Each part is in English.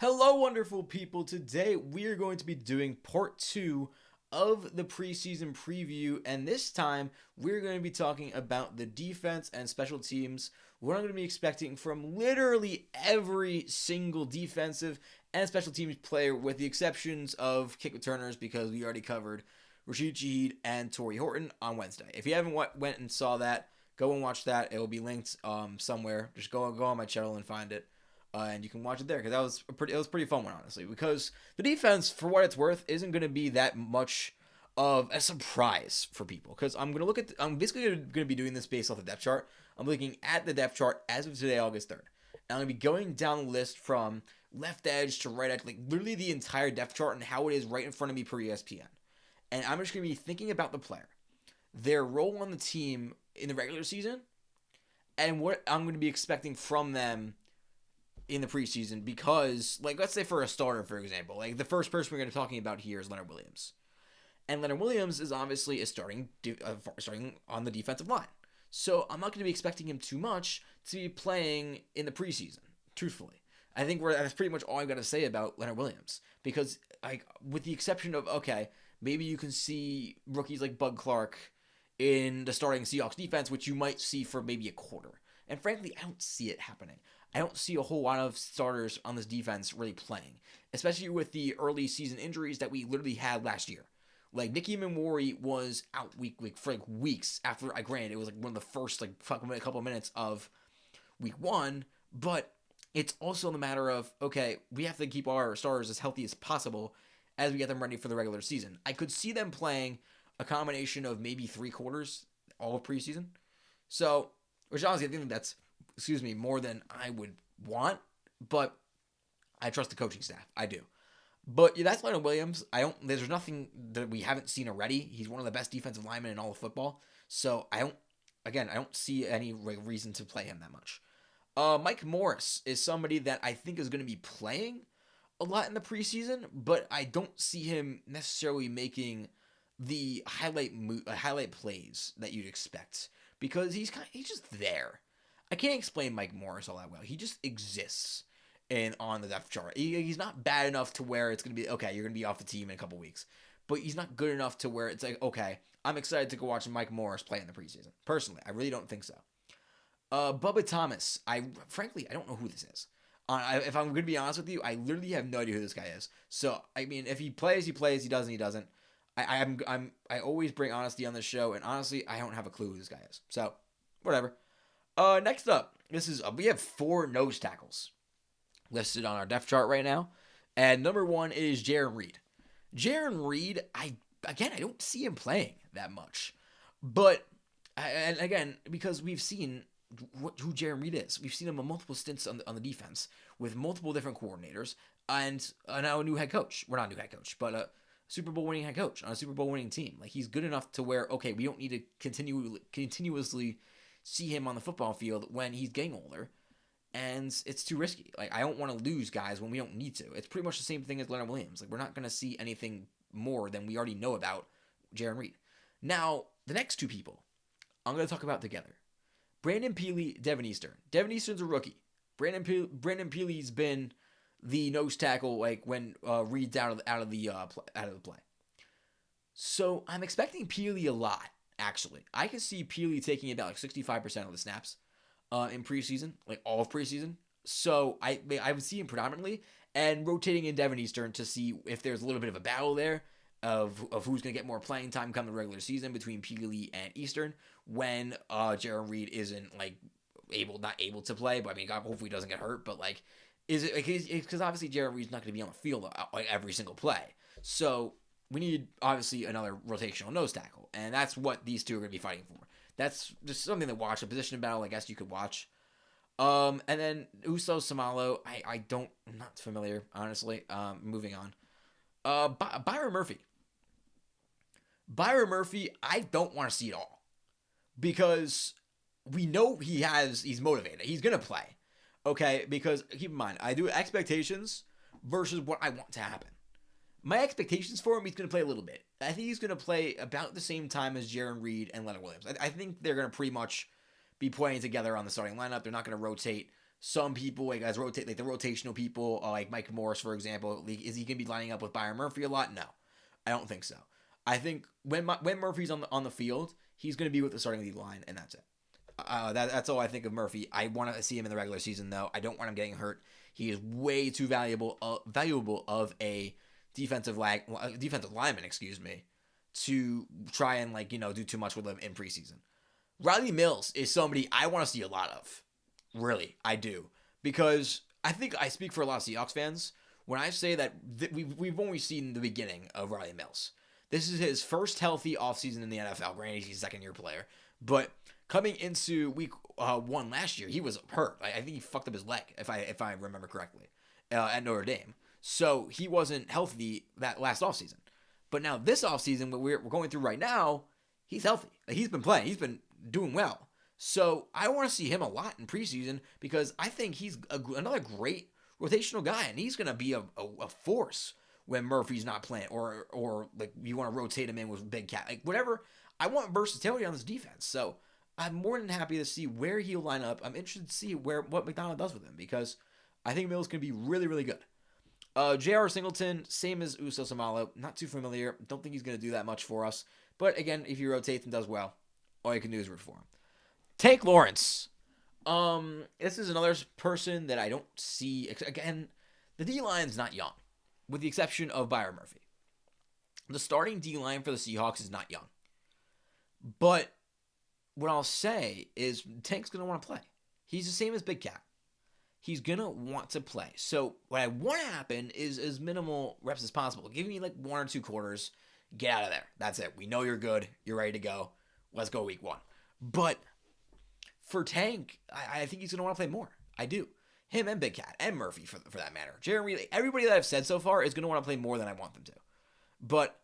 Hello, wonderful people. Today we are going to be doing part two of the preseason preview, and this time we're going to be talking about the defense and special teams. What I'm going to be expecting from literally every single defensive and special teams player, with the exceptions of kick returners, because we already covered Rashid Shaheed and Torrey Horton on Wednesday. If you haven't went and saw that, go and watch that. It will be linked somewhere. Just go on my channel and find it. And you can watch it there because it was a pretty fun one, honestly, because the defense, for what it's worth, isn't going to be that much of a surprise for people, because I'm basically going to be doing this based off the depth chart. I'm looking at the depth chart as of today, August 3rd, and I'm going to be going down the list from left edge to right edge, like literally the entire depth chart and how it is right in front of me per ESPN. And I'm just going to be thinking about the player, their role on the team in the regular season, and what I'm going to be expecting from them in the preseason, because, like, let's say for a starter, for example, like the first person we're going to be talking about here is Leonard Williams. And Leonard Williams is obviously starting on the defensive line. So I'm not going to be expecting him too much to be playing in the preseason, truthfully. I think that's pretty much all I've got to say about Leonard Williams, because, like, with the exception of, okay, maybe you can see rookies like Bud Clark in the starting Seahawks defense, which you might see for maybe a quarter. And frankly, I don't see it happening. I don't see a whole lot of starters on this defense really playing, especially with the early season injuries that we literally had last year. Like, Nicky Memori was out for like weeks after, granted, it was like one of the first like a couple of minutes of week one, but it's also the matter of, okay, we have to keep our starters as healthy as possible as we get them ready for the regular season. I could see them playing a combination of maybe 3 quarters all of preseason. So, which honestly, I think that's, more than I would want, but I trust the coaching staff. I do. But yeah, that's Leonard Williams. There's nothing that we haven't seen already. He's one of the best defensive linemen in all of football. So I don't see any reason to play him that much. Mike Morris is somebody that I think is going to be playing a lot in the preseason, but I don't see him necessarily making the highlight plays that you'd expect, because he's just there. I can't explain Mike Morris all that well. He just exists on the depth chart. He's not bad enough to where it's going to be, okay, you're going to be off the team in a couple weeks. But he's not good enough to where it's like, okay, I'm excited to go watch Mike Morris play in the preseason. Personally, I really don't think so. Bubba Thomas, I don't know who this is. If I'm going to be honest with you, I literally have no idea who this guy is. So, I mean, if he plays, he plays. He doesn't, he doesn't. I always bring honesty on this show, and honestly, I don't have a clue who this guy is. So, whatever. Next up, we have 4 nose tackles listed on our depth chart right now, and number 1 is Jarran Reed. Jarran Reed, I don't see him playing that much, but and again, because we've seen who Jarran Reed is, we've seen him on multiple stints on the defense with multiple different coordinators, and now a new head coach. We're not a new head coach, but a Super Bowl winning head coach on a Super Bowl winning team. Like, he's good enough to where, okay, we don't need to continuously see him on the football field when he's getting older, and it's too risky. Like, I don't want to lose guys when we don't need to. It's pretty much the same thing as Leonard Williams. Like, we're not going to see anything more than we already know about Jarran Reed. Now, the next 2 people I'm going to talk about together: Brandon Peely, Devin Eastern. Devin Eastern's a rookie. Brandon Peely's been the nose tackle, like, when Reed's out of the play. So I'm expecting Peely a lot. Actually, I can see Peely taking about like 65% of the snaps in preseason, like all of preseason. So I would see him predominantly, and rotating in Devin Eastern to see if there's a little bit of a battle there of who's going to get more playing time come the regular season between Peely and Eastern, when Jarran Reed isn't like not able to play. But I mean, God, hopefully he doesn't get hurt. But like, is it like, because obviously Jarran Reed's not going to be on the field like every single play. So we need, obviously, another rotational nose tackle, and that's what these 2 are going to be fighting for. That's just something to watch, a position battle, I guess you could watch. And then Uso Samalo, I'm not familiar, honestly. Moving on. Byron Murphy. Byron Murphy, I don't want to see it all, because we know he's motivated. He's going to play, okay? Because keep in mind, I do expectations versus what I want to happen. My expectations for him, he's going to play a little bit. I think he's going to play about the same time as Jarran Reed and Leonard Williams. I think they're going to pretty much be playing together on the starting lineup. They're not going to rotate some people, like as rotate, like the rotational people, like Mike Morris, for example, like, is he going to be lining up with Byron Murphy a lot? No, I don't think so. I think when Murphy's on the field, he's going to be with the starting lead line, and that's it. That's all I think of Murphy. I want to see him in the regular season, though. I don't want him getting hurt. He is way too valuable of a defensive lineman, to try and do too much with him in preseason. Riley Mills is somebody I want to see a lot of. Really, I do. Because I think I speak for a lot of Seahawks fans when I say that we've only seen the beginning of Riley Mills. This is his first healthy offseason in the NFL. Granted, he's a second-year player. But coming into week 1 last year, he was hurt. I think he fucked up his leg, if I remember correctly, at Notre Dame. So he wasn't healthy that last offseason. But now this offseason, what we're going through right now, he's healthy. Like, he's been playing. He's been doing well. So I want to see him a lot in preseason because I think he's another great rotational guy, and he's going to be a force when Murphy's not playing, or like you want to rotate him in with Big Cat, like whatever. I want versatility on this defense, so I'm more than happy to see where he'll line up. I'm interested to see what McDonald does with him because I think Mills can be really, really good. J.R. Singleton, same as Uso Samalo, not too familiar. Don't think he's going to do that much for us. But again, if he rotates and does well, all you can do is root for him. Tank Lawrence. This is another person that I don't see. Again, the D-line's not young, with the exception of Byron Murphy. The starting D-line for the Seahawks is not young. But what I'll say is Tank's going to want to play. He's the same as Big Cat. He's going to want to play. So what I want to happen is as minimal reps as possible. Give me like 1 or 2 quarters. Get out of there. That's it. We know you're good. You're ready to go. Let's go week 1. But for Tank, I think he's going to want to play more. I do. Him and Big Cat and Murphy for that matter. Jeremy, everybody that I've said so far is going to want to play more than I want them to. But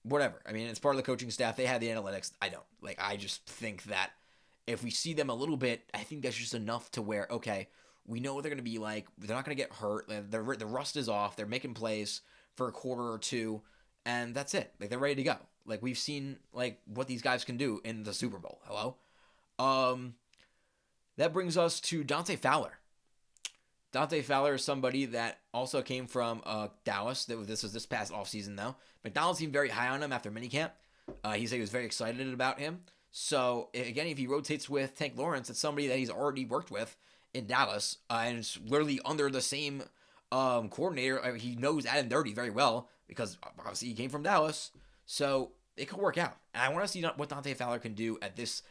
whatever. I mean, it's part of the coaching staff. They have the analytics. I don't. I just think that if we see them a little bit, I think that's just enough to where, okay, we know what they're going to be like. They're not going to get hurt. The rust is off. They're making plays for a quarter or two, and that's it. They're ready to go. We've seen, what these guys can do in the Super Bowl. Hello? That brings us to Dante Fowler. Dante Fowler is somebody that also came from Dallas. This was this past offseason, though. McDonald seemed very high on him after minicamp. He said he was very excited about him. So, again, if he rotates with Tank Lawrence, it's somebody that he's already worked with in Dallas, and it's literally under the same coordinator. He knows Adam Dirty very well because, obviously, he came from Dallas. So, it could work out. And I want to see what Dante Fowler can do at this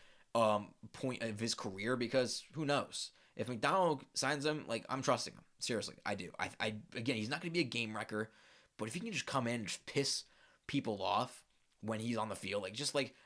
point of his career because who knows? If McDonald signs him, I'm trusting him. Seriously, I do. Again, he's not going to be a game wrecker, but if he can just come in and just piss people off when he's on the field,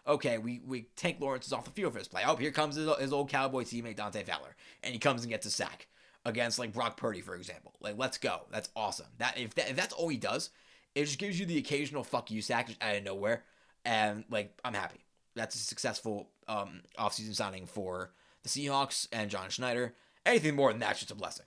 okay, we Tank Lawrence is off the field for this play. Oh, here comes his old Cowboy teammate Dante Fowler, and he comes and gets a sack against Brock Purdy, for example. Let's go. That's awesome. If that's all he does, it just gives you the occasional fuck you sack just out of nowhere, and I'm happy. That's a successful offseason signing for the Seahawks and John Schneider. Anything more than that's just a blessing.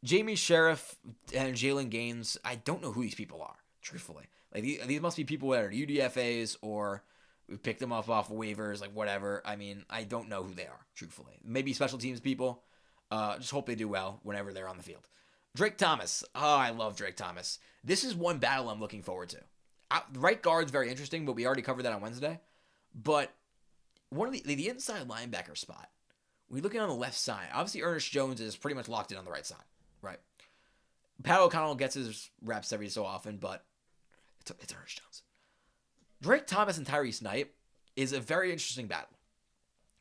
Jamie Sheriff and Jalen Gaines, I don't know who these people are, truthfully. These must be people that are UDFAs or we picked them up off waivers, whatever. I mean, I don't know who they are, truthfully. Maybe special teams people. Just hope they do well whenever they're on the field. Drake Thomas. Oh, I love Drake Thomas. This is one battle I'm looking forward to. Right guard's very interesting, but we already covered that on Wednesday. But one of the inside linebacker spot, we looking on the left side. Obviously, Ernest Jones is pretty much locked in on the right side, right? Pat O'Connell gets his reps every so often, but it's Ernest Jones. Drake Thomas and Tyrese Knight is a very interesting battle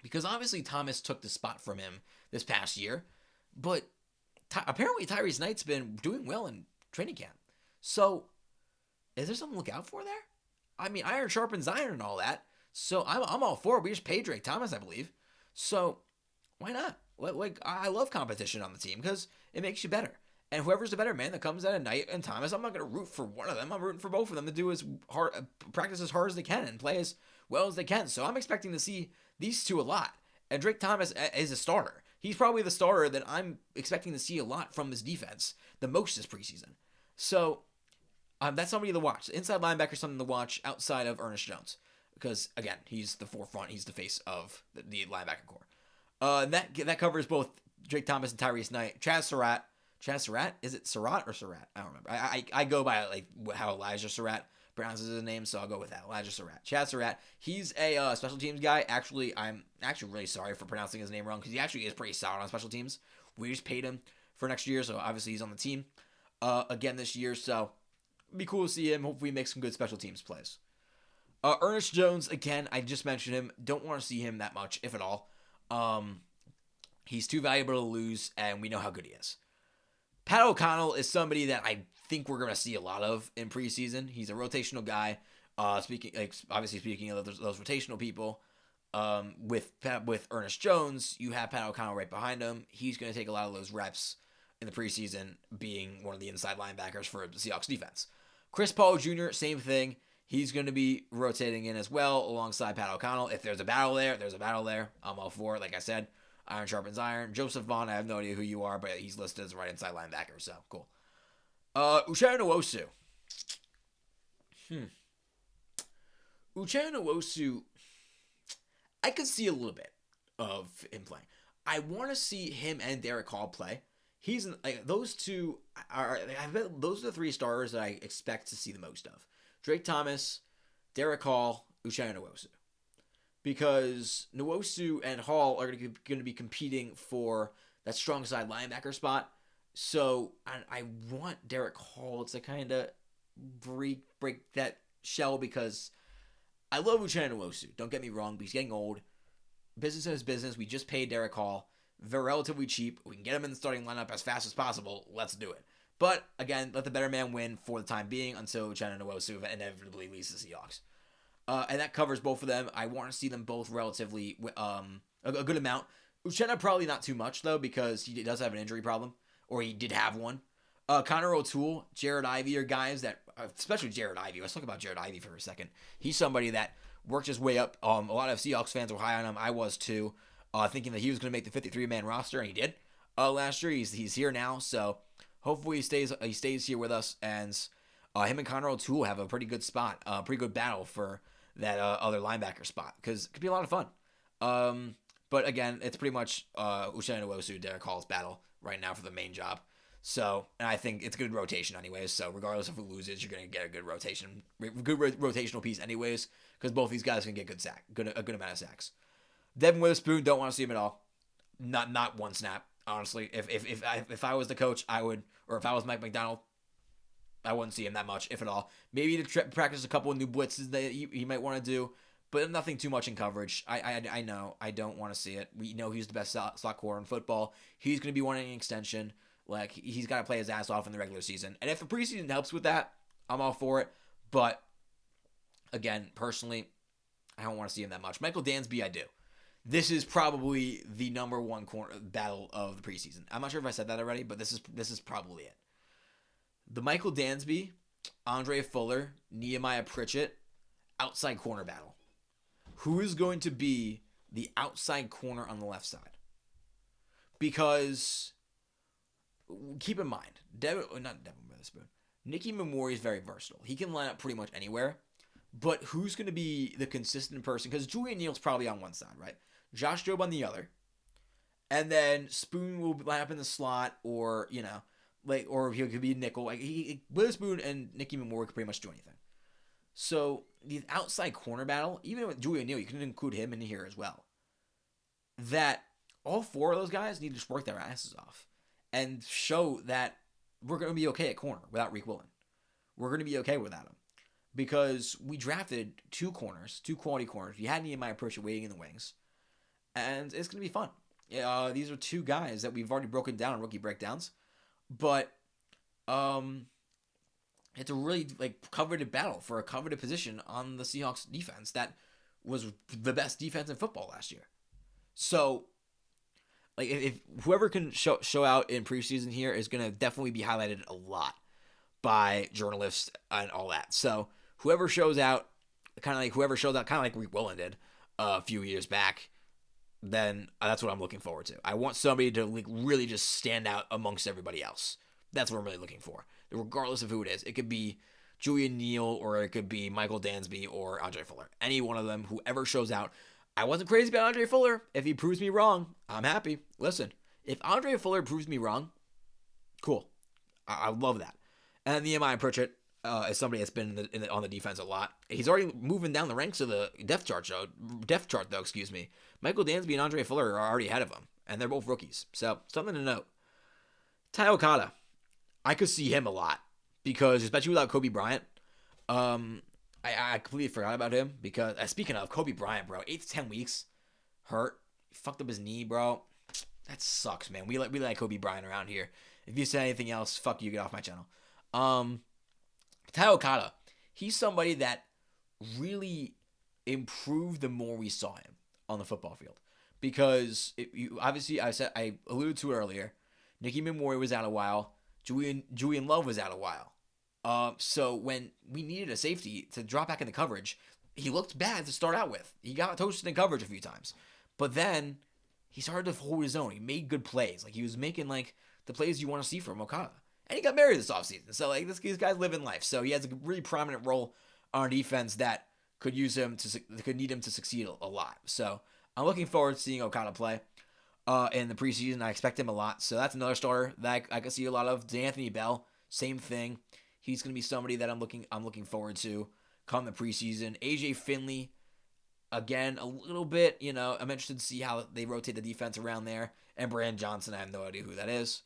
because obviously Thomas took the spot from him this past year, but apparently Tyrese Knight's been doing well in training camp. So, is there something to look out for there? I mean, iron sharpens iron and all that. So I'm all for it. We just paid Drake Thomas, I believe. So why not? I love competition on the team because it makes you better. And whoever's the better man that comes out of Knight and Thomas, I'm not going to root for one of them. I'm rooting for both of them to do practice as hard as they can and play as well as they can. So I'm expecting to see these two a lot. And Drake Thomas is a starter. He's probably the starter that I'm expecting to see a lot from this defense, the most this preseason. So that's somebody to watch. Inside linebacker, something to watch outside of Ernest Jones. Because, again, he's the forefront. He's the face of the linebacker core. That covers both Drake Thomas and Tyrese Knight. Chaz Surratt? Is it Surratt or Surratt? I don't remember. I go by like how Elijah Surratt pronounces his name, so I'll go with that. Elijah Surratt. Chaz Surratt. He's a special teams guy. Actually, I'm actually really sorry for pronouncing his name wrong because he actually is pretty solid on special teams. We just paid him for next year, so obviously he's on the team again this year. So it'd be cool to see him. Hopefully, make some good special teams plays. Ernest Jones, again, I just mentioned him. Don't want to see him that much, if at all. He's too valuable to lose, and we know how good he is. Pat O'Connell is somebody that I think we're going to see a lot of in preseason. He's a rotational guy. Speaking of those rotational people, with Ernest Jones, you have Pat O'Connell right behind him. He's going to take a lot of those reps in the preseason, being one of the inside linebackers for the Seahawks defense. Chris Paul Jr., same thing. He's going to be rotating in as well alongside Pat O'Connell. If there's a battle there, there's a battle there. I'm all for it. Like I said, iron sharpens iron. Joseph Vaughn, I have no idea who you are, but he's listed as a right inside linebacker, so cool. Uchenna Nwosu. Uchenna Nwosu, I could see a little bit of him playing. I want to see him and Derek Hall play. He's like those two are. I bet those are the three starters that I expect to see the most of. Drake Thomas, Derek Hall, Uchenna Nwosu. Because Nwosu and Hall are going to be competing for that strong side linebacker spot. So I want Derek Hall to kind of break that shell because I love Uchenna Nwosu. Don't get me wrong, but he's getting old. Business is business. We just paid Derek Hall. They're relatively cheap. We can get him in the starting lineup as fast as possible. Let's do it. But, again, let the better man win for the time being until Uchenna Nwosu inevitably leaves the Seahawks. And that covers both of them. I want to see them both relatively a good amount. Uchenna probably not too much, though, because he does have an injury problem, or he did have one. Connor O'Toole, Jared Ivey are guys that, especially Jared Ivey. Let's talk about Jared Ivey for a second. He's somebody that worked his way up. A lot of Seahawks fans were high on him. I was, too, thinking that he was going to make the 53-man roster, and he did last year. He's here now, so hopefully he stays here with us, and him and Connor O'Toole have a pretty good spot, pretty good battle for that other linebacker spot, because it could be a lot of fun. But again, it's pretty much Uchenna Nwosu, Derek Hall's battle right now for the main job. So, and I think it's a good rotation anyways. So regardless of who loses, you're gonna get a good rotational piece anyways, because both these guys can get a good amount of sacks. Devin Witherspoon, don't want to see him at all. Not one snap. Honestly, if I was the coach, I would, or if I was Mike McDonald, I wouldn't see him that much, if at all. Maybe to practice a couple of new blitzes that he might want to do, but nothing too much in coverage. I know. I don't want to see it. We know he's the best slot corner in football. He's going to be wanting an extension. Like, he's got to play his ass off in the regular season. And if the preseason helps with that, I'm all for it. But, again, personally, I don't want to see him that much. Michael Dansby, I do. This is probably the number one corner battle of the preseason. I'm not sure if I said that already, but this is probably it. The Michael Dansby, Andre Fuller, Nehemiah Pritchett, outside corner battle. Who is going to be the outside corner on the left side? Because keep in mind, Nicky Memori is very versatile. He can line up pretty much anywhere. But who's going to be the consistent person? Because Julian Neal's probably on one side, right? Josh Jobe on the other. And then Spoon will line up in the slot, or, or he could be a nickel. Witherspoon and Nicky Memori could pretty much do anything. So the outside corner battle, even with Julian Neal, you can include him in here as well. That all four of those guys need to just work their asses off and show that we're going to be okay at corner without Reek Willen. We're going to be okay without him. Because we drafted two quality corners. We had Nehemiah Pritchett waiting in the wings. And it's going to be fun. These are two guys that we've already broken down in rookie breakdowns. But it's a really coveted battle for a coveted position on the Seahawks defense that was the best defense in football last year. So, if whoever can show out in preseason here is going to definitely be highlighted a lot by journalists and all that. So, whoever shows out, kind of like Reek Willen did a few years back, then that's what I'm looking forward to. I want somebody to really just stand out amongst everybody else. That's what I'm really looking for. Regardless of who it is. It could be Julian Neal, or it could be Michael Dansby, or Andre Fuller. Any one of them, whoever shows out. I wasn't crazy about Andre Fuller. If he proves me wrong, I'm happy. Listen, If Andre Fuller proves me wrong, cool. I love that. And Nehemiah Pritchett is somebody that's been on the defense a lot. He's already moving down the ranks of the depth chart, though. Excuse me. Michael Dansby and Andre Fuller are already ahead of him, and they're both rookies. So something to note. Ty Okada, I could see him a lot because, especially without Kobe Bryant, I completely forgot about him because, speaking of Kobe Bryant, bro, 8 to 10 weeks, hurt, fucked up his knee, bro. That sucks, man. We like Kobe Bryant around here. If you say anything else, fuck you, get off my channel. Ty Okada, he's somebody that really improved the more we saw him on the football field. Because obviously, I alluded to it earlier. Nicky Memori was out a while. Julian Love was out a while. So when we needed a safety to drop back in the coverage, he looked bad to start out with. He got toasted in coverage a few times. But then he started to hold his own. He made good plays. Like, he was making, like, the plays you want to see from Okada. And he got married this offseason. So, like, this guy's living life. So he has a really prominent role on defense that could need him to succeed a lot. So I'm looking forward to seeing Okada play in the preseason. I expect him a lot. So that's another starter that I can see a lot of. D'Anthony Bell, same thing. He's going to be somebody that I'm looking forward to come the preseason. AJ Finley, again, a little bit, I'm interested to see how they rotate the defense around there. And Brandon Johnson, I have no idea who that is.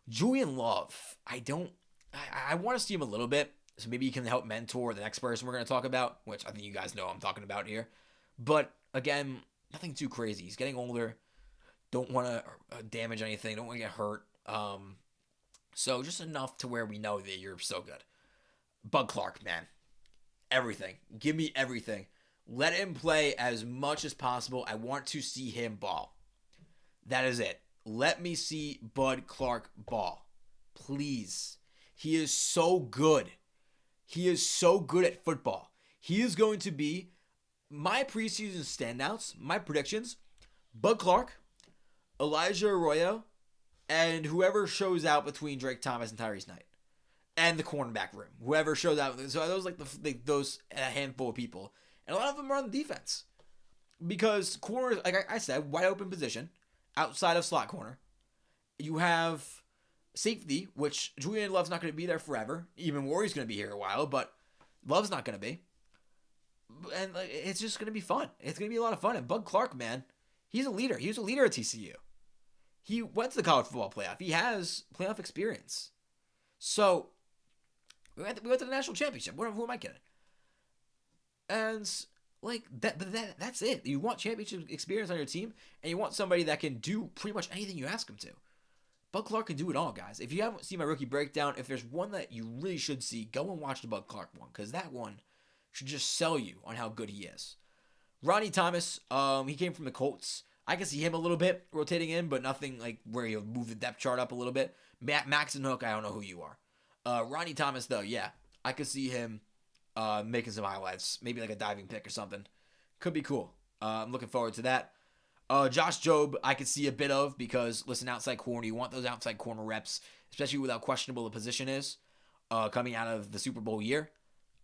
Julian Love, I want to see him a little bit, so maybe he can help mentor the next person we're going to talk about, which I think you guys know I'm talking about here. But, again, nothing too crazy. He's getting older. Don't want to damage anything. Don't want to get hurt. So just enough to where we know that you're so good. Bud Clark, man. Everything. Give me everything. Let him play as much as possible. I want to see him ball. That is it. Let me see Bud Clark ball. Please. He is so good. He is so good at football. He is going to be my preseason standouts, my predictions. Bud Clark, Elijah Arroyo, and whoever shows out between Drake Thomas and Tyrese Knight. And the cornerback room. Whoever shows out. So those those handful of people. And a lot of them are on the defense. Because corners, like I said, wide open position. Outside of slot corner. You have safety, which Julian Love's not going to be there forever. Even Warrior's going to be here a while, but Love's not going to be. And it's just going to be fun. It's going to be a lot of fun. And Bud Clark, man, he's a leader. He was a leader at TCU. He went to the college football playoff. He has playoff experience. So, we went to the national championship. Who am I kidding? And that's it. You want championship experience on your team, and you want somebody that can do pretty much anything you ask him to. Bud Clark can do it all, guys. If you haven't seen my rookie breakdown, if there's one that you really should see, go and watch the Bud Clark one, because that one should just sell you on how good he is. Ronnie Thomas, he came from the Colts. I can see him a little bit rotating in, but nothing like where he'll move the depth chart up a little bit. Max and Hook, I don't know who you are. Ronnie Thomas, though, yeah, I could see him making some highlights, maybe like a diving pick or something. Could be cool. I'm looking forward to that. Josh Jobe, I could see a bit of because, listen, outside corner, you want those outside corner reps, especially with how questionable the position is coming out of the Super Bowl year.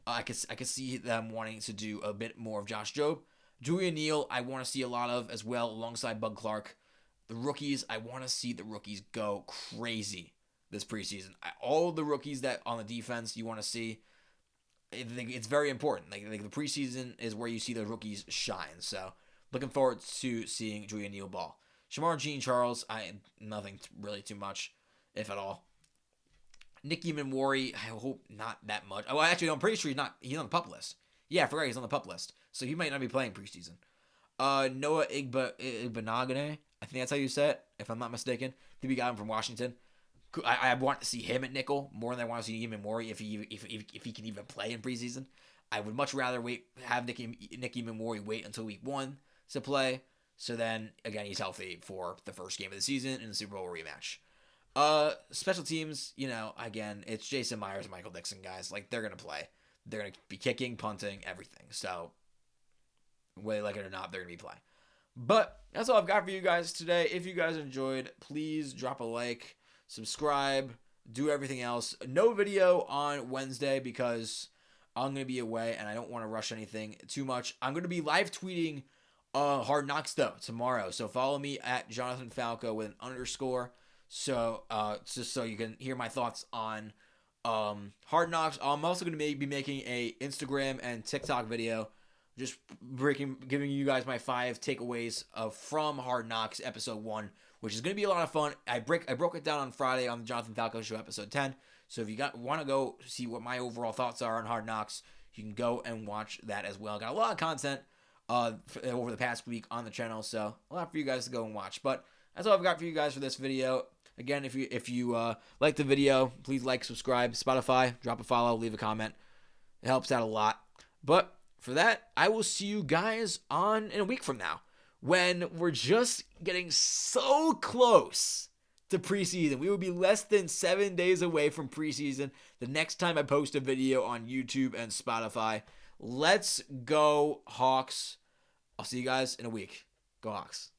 I could see them wanting to do a bit more of Josh Jobe. Julian Neal, I want to see a lot of as well alongside Bud Clark. The rookies, I want to see the rookies go crazy this preseason. All the rookies that on the defense you want to see, it's very important. Like the preseason is where you see the rookies shine. So looking forward to seeing Julian Neal ball. Shamar Jean-Charles, nothing really too much, if at all. Nicky Memori, I hope not that much. Oh, actually, no, I'm pretty sure he's on the PUP list. Yeah, I forgot he's on the PUP list. So he might not be playing preseason. Noah Igbenogany, I think that's how you say it, if I'm not mistaken. I think we got him from Washington. I want to see him at nickel more than I want to see Memori if he can even play in preseason. I would much rather have Nicky Memori wait until week 1 to play. So then, again, he's healthy for the first game of the season in the Super Bowl rematch. Special teams, again, it's Jason Myers and Michael Dixon, guys. Like, they're going to play. They're going to be kicking, punting, everything. So, whether they like it or not, they're going to be playing. But that's all I've got for you guys today. If you guys enjoyed, please drop a like, subscribe, do everything else. No video on Wednesday because I'm going to be away and I don't want to rush anything too much. I'm going to be live tweeting Hard Knocks though tomorrow. So follow me at Jonathan Falco with an underscore. So just so you can hear my thoughts on Hard Knocks. I'm also gonna be making a Instagram and TikTok video, just giving you guys my 5 takeaways from Hard Knocks episode 1, which is gonna be a lot of fun. I broke it down on Friday on the Jonathan Falco Show episode 10. So if you want to go see what my overall thoughts are on Hard Knocks, you can go and watch that as well. Got a lot of content over the past week on the channel, so a lot for you guys to go and watch. But that's all I've got for you guys for this video. Again, if you like the video, please like, subscribe, Spotify, drop a follow, leave a comment. It helps out a lot. But for that, I will see you guys in a week from now, when we're just getting so close to preseason. We will be less than 7 days away from preseason the next time I post a video on YouTube and Spotify. Let's go, Hawks. I'll see you guys in a week. Go Hawks.